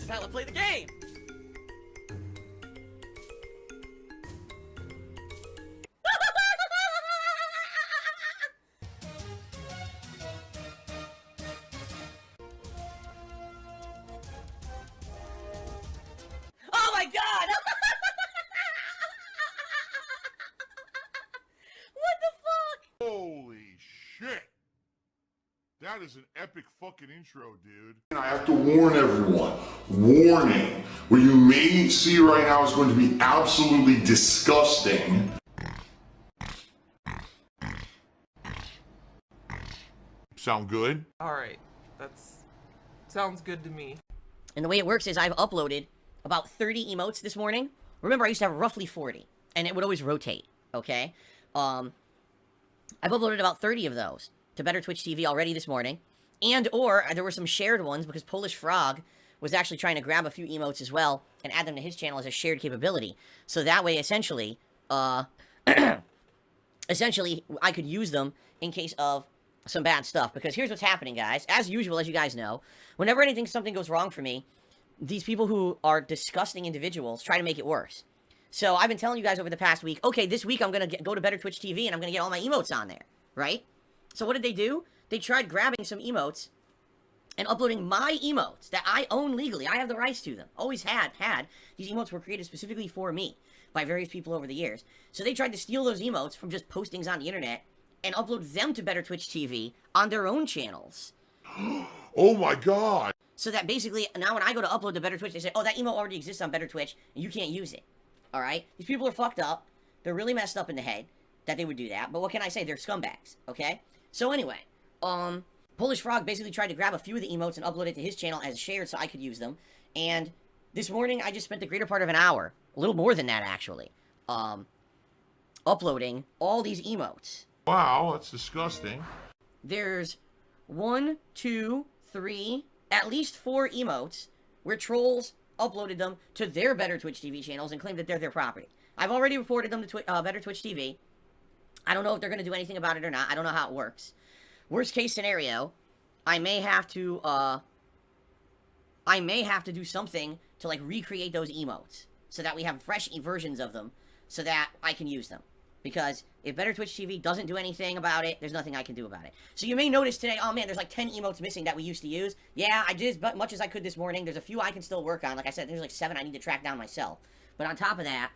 This is how I play the game! Oh my god! What the fuck? Holy shit! That is an epic fucking intro, dude. I have to warn everyone. Warning. What you may see right now is going to be absolutely disgusting. Sound good? Alright, sounds good to me. And the way it works is I've uploaded about 30 emotes this morning. Remember, I used to have roughly 40, and it would always rotate, okay? I've uploaded about 30 of those to Better Twitch TV already this morning, or there were some shared ones because Polish Frog was actually trying to grab a few emotes as well and add them to his channel as a shared capability. So that way, essentially, essentially, I could use them in case of some bad stuff. Because here's what's happening, guys. As usual, as you guys know, whenever something goes wrong for me, these people who are disgusting individuals try to make it worse. So I've been telling you guys over the past week, okay, this week I'm going to go to Better Twitch TV and I'm going to get all my emotes on there, right? So what did they do? They tried grabbing some emotes and uploading my emotes that I own legally. I have the rights to them. Always had. These emotes were created specifically for me by various people over the years. So they tried to steal those emotes from just postings on the internet and upload them to Better Twitch TV on their own channels. Oh my god! So that basically, now when I go to upload to Better Twitch, they say, oh, that emote already exists on Better Twitch, and you can't use it. Alright? These people are fucked up. They're really messed up in the head that they would do that. But what can I say? They're scumbags. Okay? So anyway, Polish Frog basically tried to grab a few of the emotes and upload it to his channel as shared so I could use them. And this morning, I just spent the greater part of an hour, a little more than that actually, uploading all these emotes. Wow, that's disgusting. There's 1, 2, 3, at least 4 emotes where trolls uploaded them to their Better Twitch TV channels and claimed that they're their property. I've already reported them to Better Twitch TV. I don't know if they're going to do anything about it or not. I don't know how it works. Worst case scenario, I may have to do something to, like, recreate those emotes so that we have fresh versions of them so that I can use them. Because if Better Twitch TV doesn't do anything about it, there's nothing I can do about it. So you may notice today, oh man, there's like 10 emotes missing that we used to use. Yeah, I did as much as I could this morning. There's a few I can still work on. Like I said, there's like 7 I need to track down myself. But on top of that,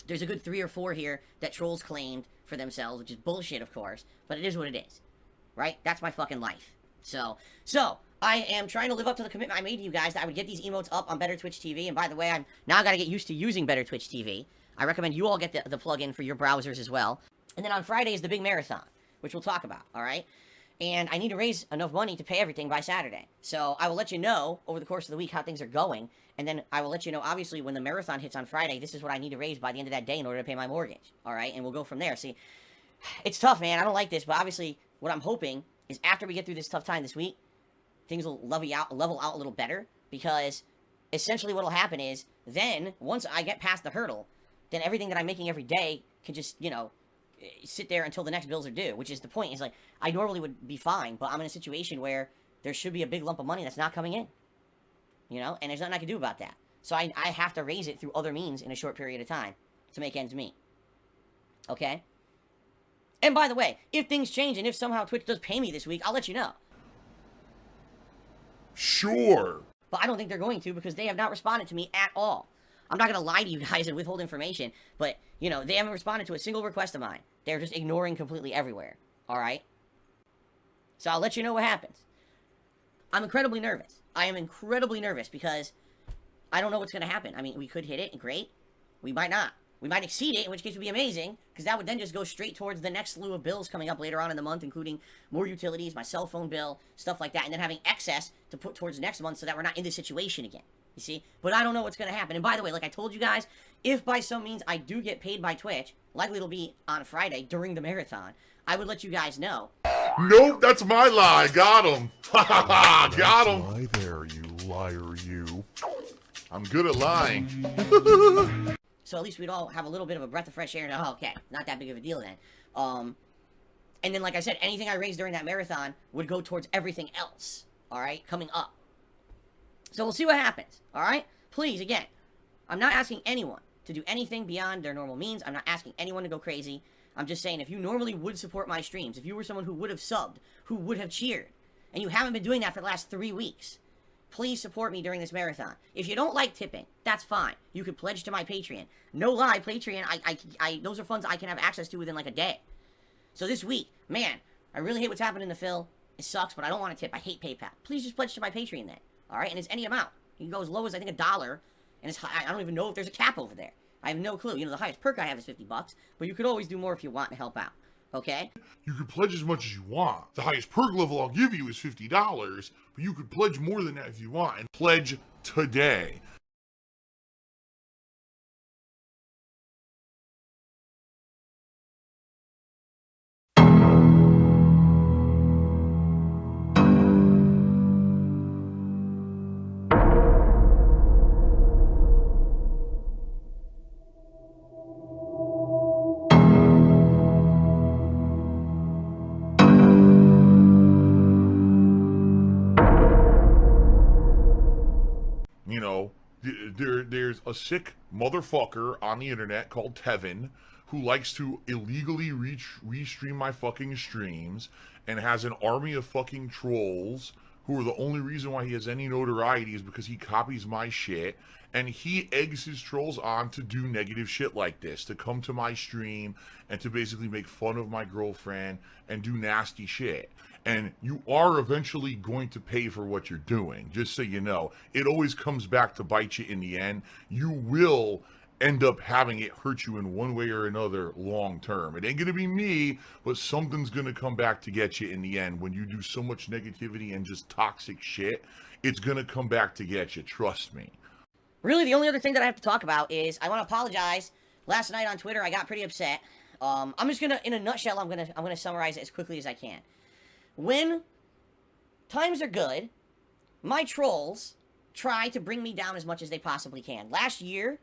there's a good 3 or 4 here that trolls claimed for themselves, which is bullshit, of course. But it is what it is. Right? That's my fucking life. So, I am trying to live up to the commitment I made to you guys that I would get these emotes up on Better Twitch TV. And by the way, I'm now got to get used to using Better Twitch TV. I recommend you all get the plugin for your browsers as well. And then on Friday is the big marathon, which we'll talk about, alright? And I need to raise enough money to pay everything by Saturday. So I will let you know over the course of the week how things are going. And then I will let you know, obviously, when the marathon hits on Friday, this is what I need to raise by the end of that day in order to pay my mortgage. Alright? And we'll go from there. See, it's tough, man. I don't like this. But obviously, what I'm hoping is after we get through this tough time this week, things will level out a little better. Because essentially what will happen is, then, once I get past the hurdle, then everything that I'm making every day can just, you know, sit there until the next bills are due, which is the point. Is like, I normally would be fine, but I'm in a situation where there should be a big lump of money that's not coming in, you know, and there's nothing I can do about that. So I have to raise it through other means in a short period of time to make ends meet, okay? And by the way, if things change and if somehow Twitch does pay me this week, I'll let you know. Sure. But I don't think they're going to because they have not responded to me at all. I'm not going to lie to you guys and withhold information, but, you know, they haven't responded to a single request of mine. They're just ignoring completely everywhere, alright? So I'll let you know what happens. I'm incredibly nervous. I am incredibly nervous because I don't know what's going to happen. I mean, we could hit it, great. We might not. We might exceed it, in which case it would be amazing, because that would then just go straight towards the next slew of bills coming up later on in the month, including more utilities, my cell phone bill, stuff like that, and then having excess to put towards next month so that we're not in this situation again. You see? But I don't know what's going to happen. And by the way, like I told you guys, if by some means I do get paid by Twitch, likely it'll be on Friday during the marathon, I would let you guys know. Nope, that's my lie. Got him. Ha ha ha. Got him. Lie there, you liar, you. I'm good at lying. So at least we'd all have a little bit of a breath of fresh air. And, oh, okay, not that big of a deal then. And then, like I said, anything I raised during that marathon would go towards everything else. All right, coming up. So we'll see what happens, alright? Please, again, I'm not asking anyone to do anything beyond their normal means. I'm not asking anyone to go crazy. I'm just saying, if you normally would support my streams, if you were someone who would have subbed, who would have cheered, and you haven't been doing that for the last 3 weeks, please support me during this marathon. If you don't like tipping, that's fine. You could pledge to my Patreon. No lie, Patreon, those are funds I can have access to within like a day. So this week, man, I really hate what's happening in the Phil. It sucks, but I don't want to tip. I hate PayPal. Please just pledge to my Patreon then. Alright? And it's any amount. You can go as low as, I think, $1. And it's high. I don't even know if there's a cap over there. I have no clue. You know, the highest perk I have is $50, but you could always do more if you want to help out. Okay? You can pledge as much as you want. The highest perk level I'll give you is $50, but you could pledge more than that if you want. And pledge today. You know, there's a sick motherfucker on the internet called Tevin who likes to illegally restream my fucking streams and has an army of fucking trolls who are the only reason why he has any notoriety is because he copies my shit, and he eggs his trolls on to do negative shit like this, to come to my stream and to basically make fun of my girlfriend and do nasty shit. And you are eventually going to pay for what you're doing, just so you know. It always comes back to bite you in the end. You will end up having it hurt you in one way or another long term. It ain't going to be me, but something's going to come back to get you in the end. When you do so much negativity and just toxic shit, it's going to come back to get you. Trust me. Really, the only other thing that I have to talk about is I want to apologize. Last night on Twitter, I got pretty upset. I'm just going to, in a nutshell, I'm going to summarize it as quickly as I can. When times are good, my trolls try to bring me down as much as they possibly can. Last year,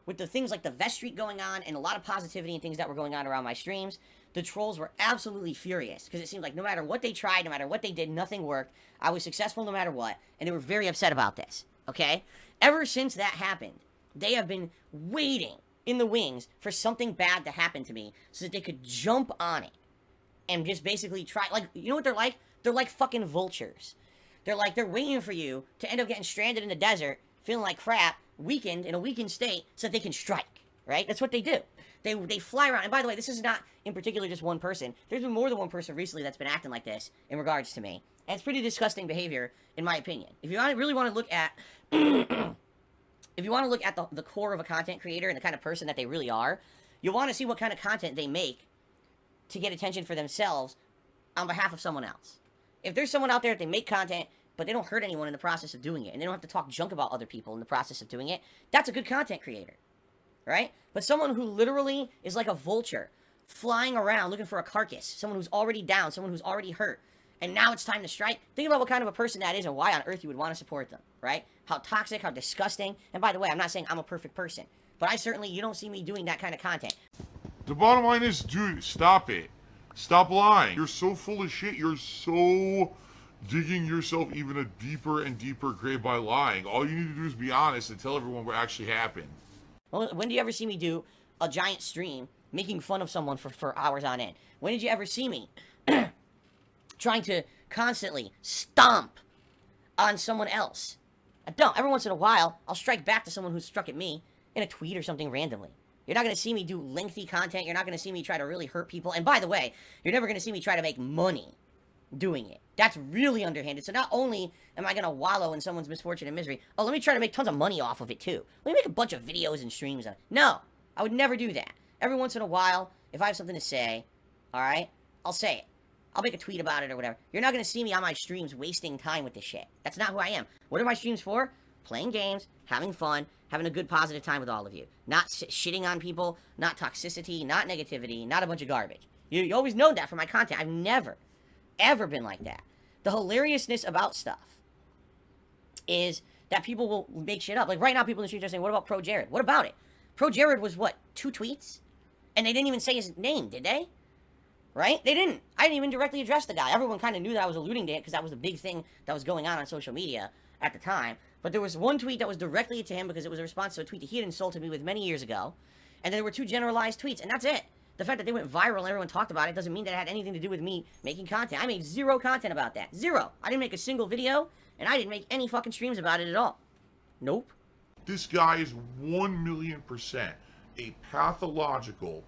with the things like the Vest Street going on and a lot of positivity and things that were going on around my streams, the trolls were absolutely furious because it seemed like no matter what they tried, no matter what they did, nothing worked. I was successful no matter what, and they were very upset about this, okay? Ever since that happened, they have been waiting in the wings for something bad to happen to me so that they could jump on it and just basically try, like, you know what they're like? They're like fucking vultures. They're waiting for you to end up getting stranded in the desert, feeling like crap, weakened, in a weakened state, so that they can strike, right? That's what they do. They fly around, and by the way, this is not, in particular, just one person. There's been more than one person recently that's been acting like this in regards to me, and it's pretty disgusting behavior, in my opinion. If you really want to look at, if you want to look at the core of a content creator and the kind of person that they really are, you'll want to see what kind of content they make to get attention for themselves on behalf of someone else. If there's someone out there that they make content, but they don't hurt anyone in the process of doing it, and they don't have to talk junk about other people in the process of doing it, that's a good content creator, right? But someone who literally is like a vulture, flying around looking for a carcass, someone who's already down, someone who's already hurt, and now it's time to strike, think about what kind of a person that is and why on earth you would want to support them, right? How toxic, how disgusting, and by the way, I'm not saying I'm a perfect person, but you don't see me doing that kind of content. The bottom line is, dude, stop it. Stop lying. You're so full of shit. You're so digging yourself even a deeper and deeper grave by lying. All you need to do is be honest and tell everyone what actually happened. Well, when do you ever see me do a giant stream making fun of someone for hours on end? When did you ever see me trying to constantly stomp on someone else? I don't. Every once in a while, I'll strike back to someone who struck at me in a tweet or something randomly. You're not going to see me do lengthy content. You're not going to see me try to really hurt people. And by the way, you're never going to see me try to make money doing it. That's really underhanded. So not only am I going to wallow in someone's misfortune and misery, oh, let me try to make tons of money off of it too. Let me make a bunch of videos and streams on it. No, I would never do that. Every once in a while, if I have something to say, all right, I'll say it. I'll make a tweet about it or whatever. You're not going to see me on my streams wasting time with this shit. That's not who I am. What are my streams for? Playing games, having fun, having a good positive time with all of you. Not shitting on people, not toxicity, not negativity, not a bunch of garbage. You always know that from my content. I've never, ever been like that. The hilariousness about stuff is that people will make shit up. Like right now, people in the streets are saying, what about Pro Jared? What about it? Pro Jared was what, 2 tweets? And they didn't even say his name, did they? Right? They didn't. I didn't even directly address the guy. Everyone kind of knew that I was alluding to it because that was the big thing that was going on social media. at the time. But there was one tweet that was directly to him because it was a response to a tweet that he had insulted me with many years ago. And there were 2 generalized tweets, and that's it. The fact that they went viral and everyone talked about it doesn't mean that it had anything to do with me making content. I made 0 content about that. 0. I didn't make a single video, and I didn't make any fucking streams about it at all. Nope. This guy is 1,000,000% a pathological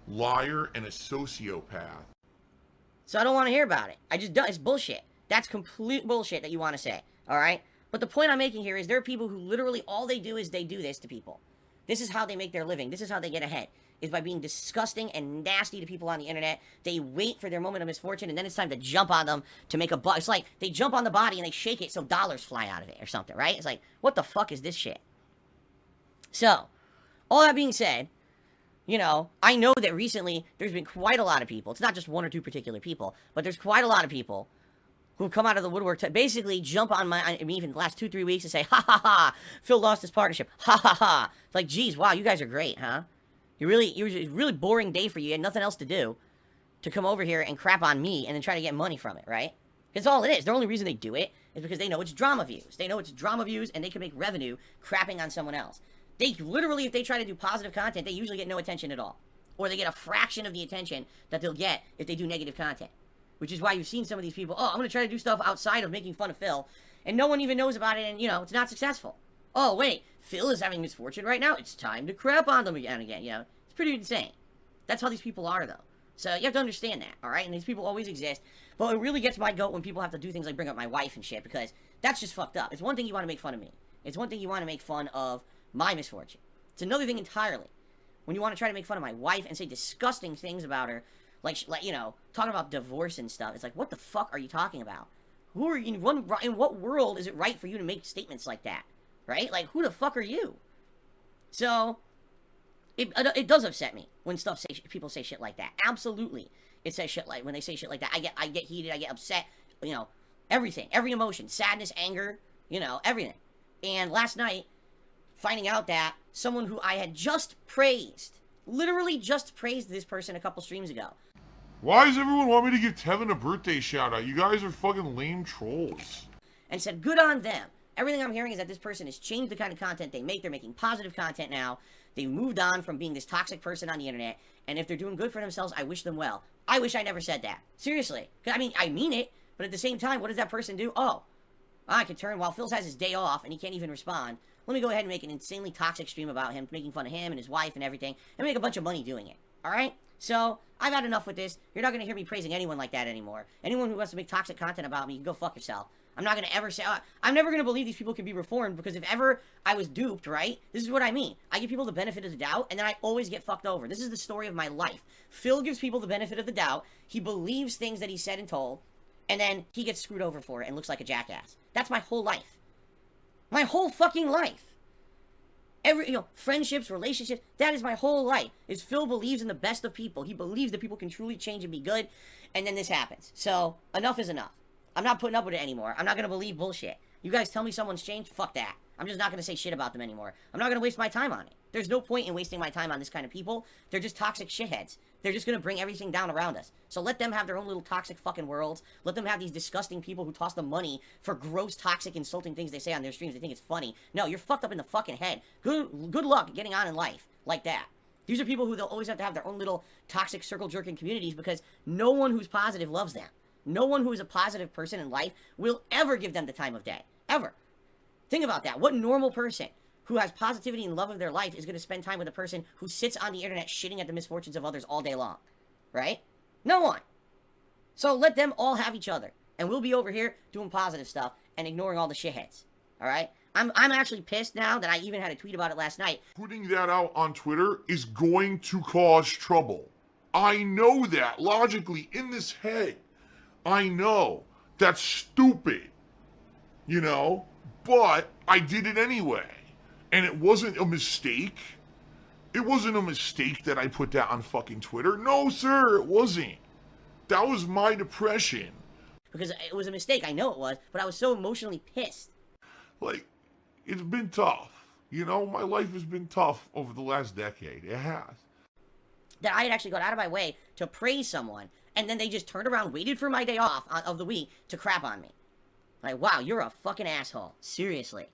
liar and a sociopath. So I don't want to hear about it. I just don't. It's bullshit. That's complete bullshit that you want to say. Alright? But the point I'm making here is there are people who literally all they do is they do this to people. This is how they make their living. This is how they get ahead. Is by being disgusting and nasty to people on the internet. They wait for their moment of misfortune, and then it's time to jump on them to make a buck. It's like they jump on the body and they shake it so dollars fly out of it or something, right? It's like, what the fuck is this shit? So, all that being said, you know, I know that recently there's been quite a lot of people. It's not just 1 or 2 particular people, but there's quite a lot of people who come out of the woodwork to basically jump on me even the last 2-3 weeks and say, ha ha ha, Phil lost his partnership, ha ha ha. It's like, geez, wow, you guys are great, huh? It was a really boring day for you. You had nothing else to do to come over here and crap on me and then try to get money from it, right? That's all it is. The only reason they do it is because they know it's drama views. They know it's drama views and they can make revenue crapping on someone else. They literally, if they try to do positive content, they usually get no attention at all. Or they get a fraction of the attention that they'll get if they do negative content. Which is why you've seen some of these people, oh, I'm going to try to do stuff outside of making fun of Phil, and no one even knows about it, and, you know, it's not successful. Oh, wait, Phil is having misfortune right now. It's time to crap on them again and again, you know. It's pretty insane. That's how these people are, though. So you have to understand that, all right? And these people always exist. But it really gets my goat when people have to do things like bring up my wife and shit, because that's just fucked up. It's one thing you want to make fun of me. It's one thing you want to make fun of my misfortune. It's another thing entirely when you want to try to make fun of my wife and say disgusting things about her, like you know, talking about divorce and stuff. It's like, what the fuck are you talking about? Who are you? In what world is it right for you to make statements like that? Right? Like, who the fuck are you? So, it does upset me when people say shit like that. Absolutely, it says shit like when they say shit like that. I get heated. I get upset. You know, everything, every emotion, sadness, anger. You know, everything. And last night, finding out that someone who I had just praised, literally just praised this person a couple streams ago. Why does everyone want me to give Tevin a birthday shout out? You guys are fucking lame trolls. And said, good on them. Everything I'm hearing is that this person has changed the kind of content they make. They're making positive content now. They moved on from being this toxic person on the internet. And if they're doing good for themselves, I wish them well. I wish I never said that. Seriously. I mean, I mean it. But at the same time, what does that person do? Oh, I could turn, while Phil has his day off and he can't even respond, let me go ahead and make an insanely toxic stream about him, making fun of him and his wife and everything, and make a bunch of money doing it. Alright? So, I've had enough with this. You're not going to hear me praising anyone like that anymore. Anyone who wants to make toxic content about me, you can go fuck yourself. I'm not going to ever say, I'm never going to believe these people can be reformed, because if ever I was duped, right? This is what I mean. I give people the benefit of the doubt, and then I always get fucked over. This is the story of my life. Phil gives people the benefit of the doubt. He believes things that he said and told, and then he gets screwed over for it and looks like a jackass. That's my whole life. My whole fucking life. Friendships, relationships, that is my whole life. Is Phil believes in the best of people. He believes that people can truly change and be good, and then this happens. So, enough is enough. I'm not putting up with it anymore. I'm not going to believe bullshit. You guys tell me someone's changed? Fuck that. I'm just not going to say shit about them anymore. I'm not going to waste my time on it. There's no point in wasting my time on this kind of people. They're just toxic shitheads. They're just going to bring everything down around us. So let them have their own little toxic fucking worlds. Let them have these disgusting people who toss them money for gross, toxic, insulting things they say on their streams. They think it's funny. No, you're fucked up in the fucking head. Good luck getting on in life like that. These are people who they'll always have to have their own little toxic circle-jerking communities, because no one who's positive loves them. No one who is a positive person in life will ever give them the time of day. Ever. Think about that. What normal person who has positivity and love of their life is going to spend time with a person who sits on the internet shitting at the misfortunes of others all day long? Right? No one. So let them all have each other. And we'll be over here doing positive stuff and ignoring all the shitheads. Alright? I'm actually pissed now that I even had a tweet about it last night. Putting that out on Twitter is going to cause trouble. I know that logically in this head. I know. That's stupid. You know? But I did it anyway. And it wasn't a mistake. It wasn't a mistake that I put that on fucking Twitter. No, sir, it wasn't. That was my depression. Because it was a mistake, I know it was, but I was so emotionally pissed. Like, it's been tough. You know, my life has been tough over the last decade. It has. That I had actually gone out of my way to praise someone, and then they just turned around, waited for my day off of the week to crap on me. Like, wow, you're a fucking asshole. Seriously.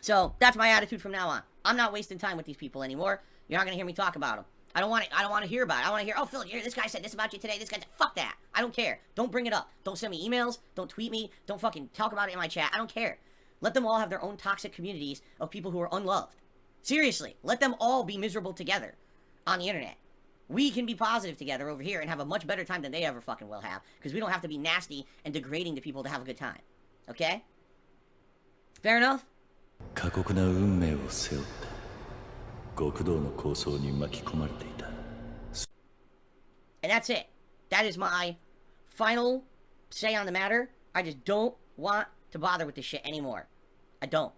So, that's my attitude from now on. I'm not wasting time with these people anymore. You're not gonna hear me talk about them. I don't want to hear about it. I want to hear, oh, Phil, this guy said this about you today. This guy said, fuck that. I don't care. Don't bring it up. Don't send me emails. Don't tweet me. Don't fucking talk about it in my chat. I don't care. Let them all have their own toxic communities of people who are unloved. Seriously. Let them all be miserable together on the internet. We can be positive together over here and have a much better time than they ever fucking will have, because we don't have to be nasty and degrading to people to have a good time. Okay? Fair enough? 過酷な運命を背負って極道の抗争に巻き込まれていた。 And that's it. That is my final say on the matter. I just don't want to bother with this shit anymore. I don't.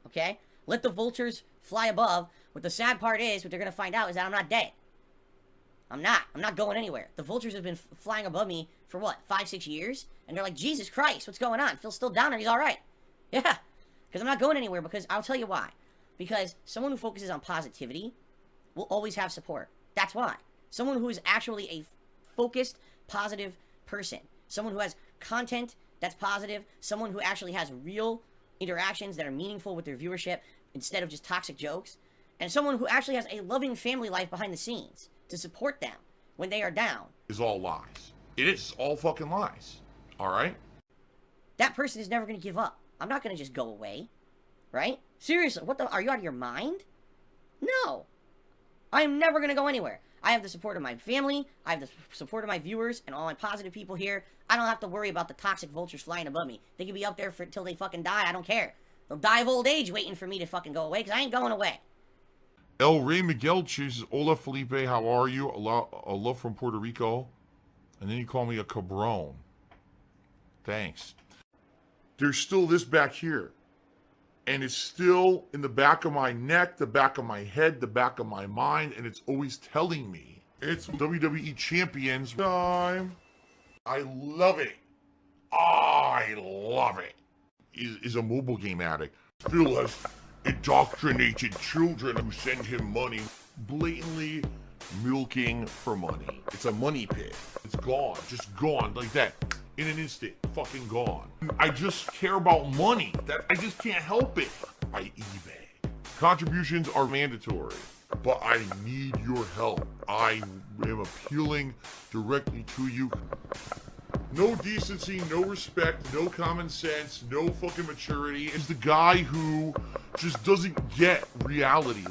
Okay? Let the vultures fly above. What the sad part is, what they're going to find out is that I'm not dead. I'm not going anywhere. The vultures have been flying above me for what, 5-6 years? And they're like, Jesus Christ, what's going on? Phil's still down there, he's alright. Yeah. Because I'm not going anywhere, because I'll tell you why. Because someone who focuses on positivity will always have support. That's why. Someone who is actually a focused, positive person. Someone who has content that's positive. Someone who actually has real interactions that are meaningful with their viewership instead of just toxic jokes. And someone who actually has a loving family life behind the scenes to support them when they are down. Is all lies. It is all fucking lies. Alright? That person is never going to give up. I'm not going to just go away. Right? Seriously, what the... Are you out of your mind? No. I am never going to go anywhere. I have the support of my family. I have the support of my viewers and all my positive people here. I don't have to worry about the toxic vultures flying above me. They can be up there until they fucking die. I don't care. They'll die of old age waiting for me to fucking go away, because I ain't going away. El Rey Miguel chooses, Hola Felipe, how are you? A love from Puerto Rico. And then you call me a cabron. Thanks. There's still this back here. And it's still in the back of my neck, the back of my head, the back of my mind, and it's always telling me it's WWE Champions time. I love it. I love it. Is a mobile game addict. Phil has indoctrinated children who send him money, blatantly milking for money. It's a money pit. It's gone, just gone like that. In an instant, fucking gone. I just care about money. I just can't help it. By eBay. Contributions are mandatory, but I need your help. I am appealing directly to you. No decency, no respect, no common sense, no fucking maturity. Is the guy who just doesn't get reality.